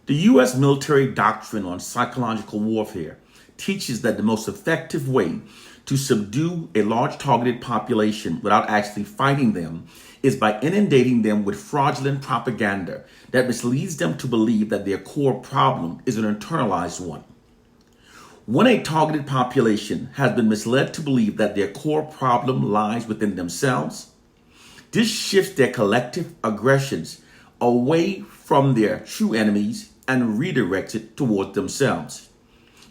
The U.S. military doctrine on psychological warfare teaches that the most effective way to subdue a large targeted population without actually fighting them is by inundating them with fraudulent propaganda that misleads them to believe that their core problem is an internalized one. When a targeted population has been misled to believe that their core problem lies within themselves, this shifts their collective aggressions away from their true enemies and redirects it towards themselves.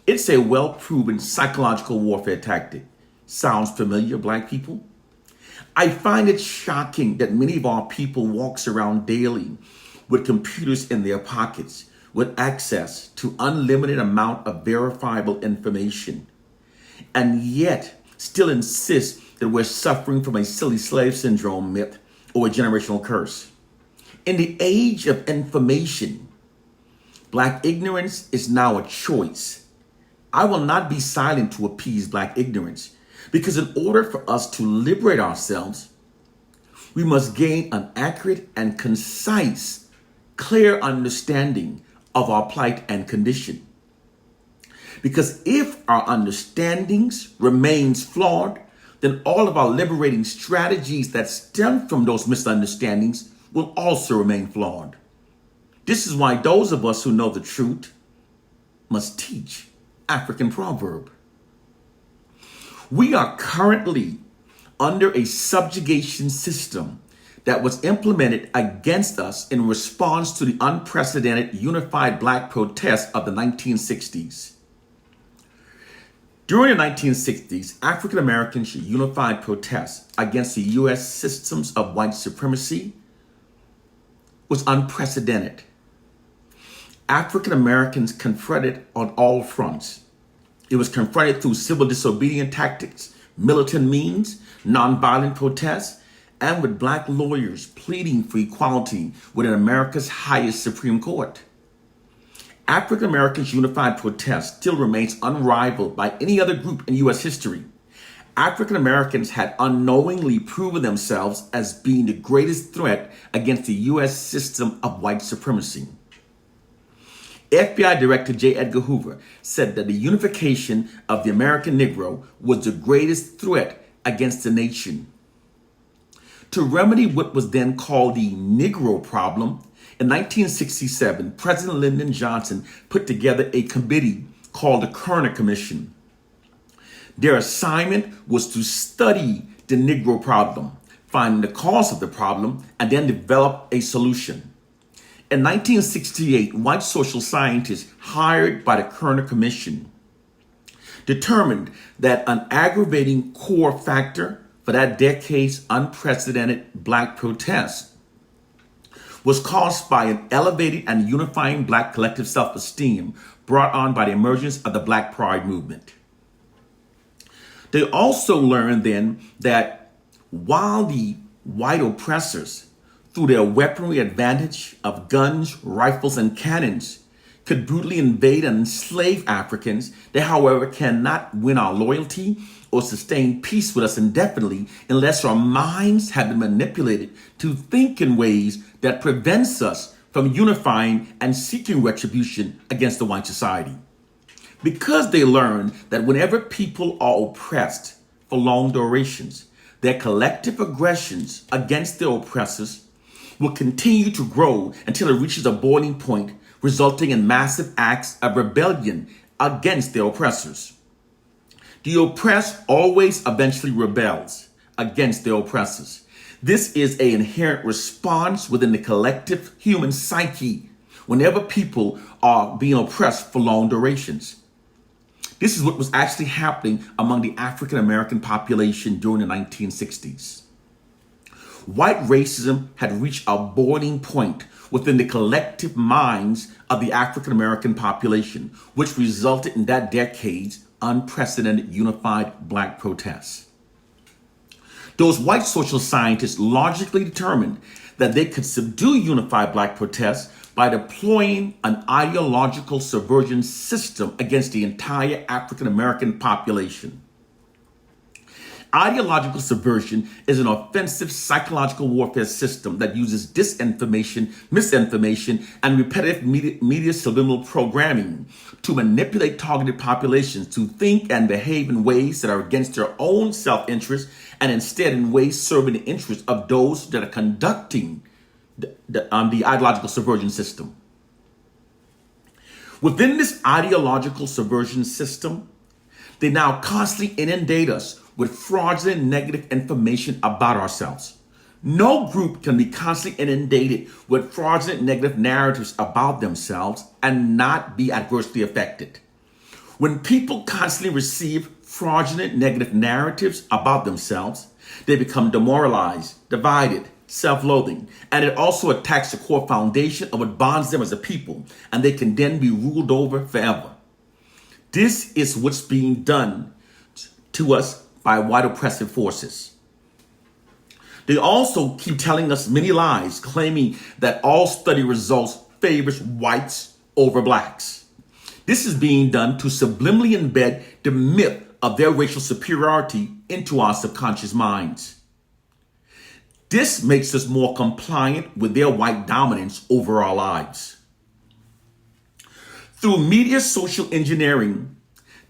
It's a well-proven psychological warfare tactic. Sounds familiar, Black people? I find it shocking that many of our people walks around daily with computers in their pockets with access to unlimited amount of verifiable information, and yet still insist that we're suffering from a silly slave syndrome myth or a generational curse. In the age of information, Black ignorance is now a choice. I will not be silent to appease Black ignorance, because in order for us to liberate ourselves, we must gain an accurate and concise, clear understanding of our plight and condition. Because if our understandings remains flawed, then all of our liberating strategies that stem from those misunderstandings will also remain flawed. This is why those of us who know the truth must teach African proverb. We are currently under a subjugation system that was implemented against us in response to the unprecedented unified Black protests of the 1960s. During the 1960s, African Americans' unified protests against the U.S. systems of white supremacy was unprecedented. African Americans confronted on all fronts. It was confronted through civil disobedience tactics, militant means, nonviolent protests, and with Black lawyers pleading for equality within America's highest Supreme Court. African Americans' unified protest still remains unrivaled by any other group in U.S. history. African Americans had unknowingly proven themselves as being the greatest threat against the U.S. system of white supremacy. FBI Director J. Edgar Hoover said that the unification of the American Negro was the greatest threat against the nation. To remedy what was then called the Negro problem, in 1967, President Lyndon Johnson put together a committee called the Kerner Commission. Their assignment was to study the Negro problem, find the cause of the problem, and then develop a solution. In 1968, white social scientists hired by the Kerner Commission determined that an aggravating core factor for that decade's unprecedented Black protest was caused by an elevated and unifying Black collective self-esteem brought on by the emergence of the Black Pride movement. They also learned then that while the white oppressors, through their weaponry advantage of guns, rifles, and cannons, could brutally invade and enslave Africans, they, however, cannot win our loyalty or sustain peace with us indefinitely unless our minds have been manipulated to think in ways that prevents us from unifying and seeking retribution against the white society. Because they learn that whenever people are oppressed for long durations, their collective aggressions against their oppressors will continue to grow until it reaches a boiling point, resulting in massive acts of rebellion against their oppressors. The oppressed always eventually rebels against their oppressors. This is an inherent response within the collective human psyche whenever people are being oppressed for long durations. This is what was actually happening among the African American population during the 1960s. White racism had reached a boiling point within the collective minds of the African American population, which resulted in that decade's unprecedented unified Black protests. Those white social scientists logically determined that they could subdue unified Black protests by deploying an ideological subversion system against the entire African American population. Ideological subversion is an offensive psychological warfare system that uses disinformation, misinformation, and repetitive media subliminal programming to manipulate targeted populations to think and behave in ways that are against their own self-interest and instead in ways serving the interests of those that are conducting the ideological subversion system. Within this ideological subversion system, they now constantly inundate us with fraudulent negative information about ourselves. No group can be constantly inundated with fraudulent negative narratives about themselves and not be adversely affected. When people constantly receive fraudulent negative narratives about themselves, they become demoralized, divided, self-loathing, and it also attacks the core foundation of what bonds them as a people, and they can then be ruled over forever. This is what's being done to us by white oppressive forces. They also keep telling us many lies, claiming that all study results favors whites over blacks. This is being done to subliminally embed the myth of their racial superiority into our subconscious minds. This makes us more compliant with their white dominance over our lives. Through media social engineering,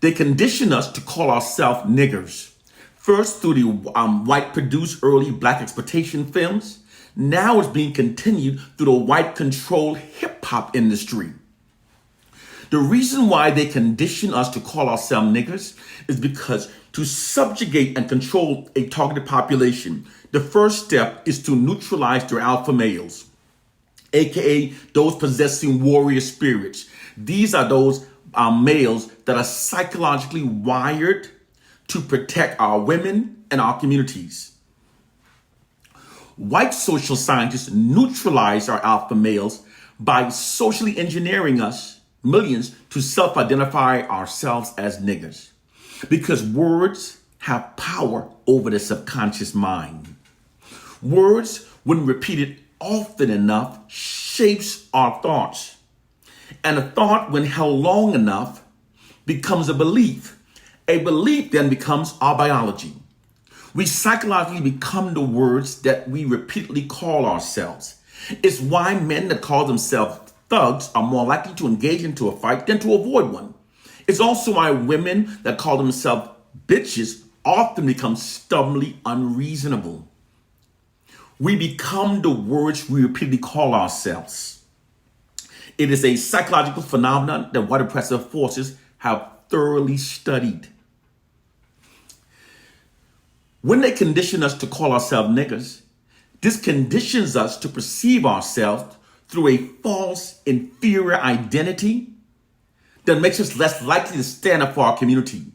they condition us to call ourselves niggers. First through the white-produced early black exploitation films, now it's being continued through the white-controlled hip-hop industry. The reason why they condition us to call ourselves niggers is because to subjugate and control a targeted population, the first step is to neutralize their alpha males, aka those possessing warrior spirits. These are those males that are psychologically wired to protect our women and our communities. White social scientists neutralize our alpha males by socially engineering us, millions, to self-identify ourselves as niggers. Because words have power over the subconscious mind. Words, when repeated often enough, shapes our thoughts. And a thought, when held long enough, becomes a belief. A belief then becomes our biology. We psychologically become the words that we repeatedly call ourselves. It's why men that call themselves thugs are more likely to engage into a fight than to avoid one. It's also why women that call themselves bitches often become stubbornly unreasonable. We become the words we repeatedly call ourselves. It is a psychological phenomenon that white oppressive forces have thoroughly studied. When they condition us to call ourselves niggers, this conditions us to perceive ourselves through a false, inferior identity that makes us less likely to stand up for our community.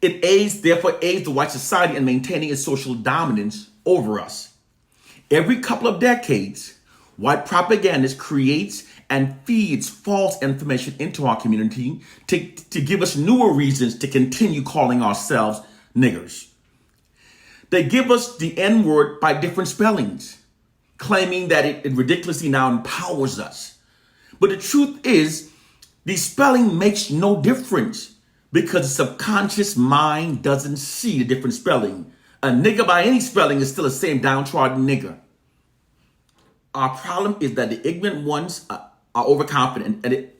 It therefore aids the white society in maintaining its social dominance over us. Every couple of decades, white propaganda creates and feeds false information into our community to give us newer reasons to continue calling ourselves niggers. They give us the N-word by different spellings, claiming that it ridiculously now empowers us. But the truth is, the spelling makes no difference because the subconscious mind doesn't see the different spelling. A nigger by any spelling is still the same downtrodden nigger. Our problem is that the ignorant ones are overconfident.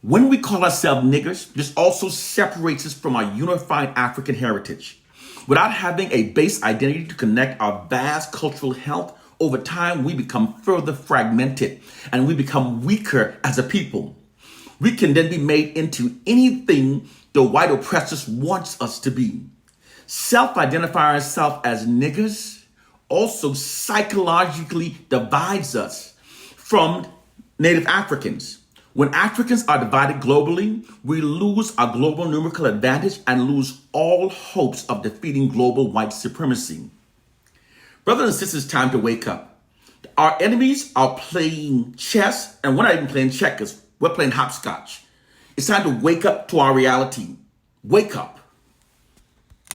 When we call ourselves niggers, this also separates us from our unified African heritage. Without having a base identity to connect our vast cultural health, over time we become further fragmented and we become weaker as a people. We can then be made into anything the white oppressors wants us to be. Self-identifying ourselves as niggers also psychologically divides us from Native Africans. When Africans are divided globally, we lose our global numerical advantage and lose all hopes of defeating global white supremacy. Brothers and sisters, it's time to wake up. Our enemies are playing chess, and we're not even playing checkers. We're playing hopscotch. It's time to wake up to our reality. Wake up.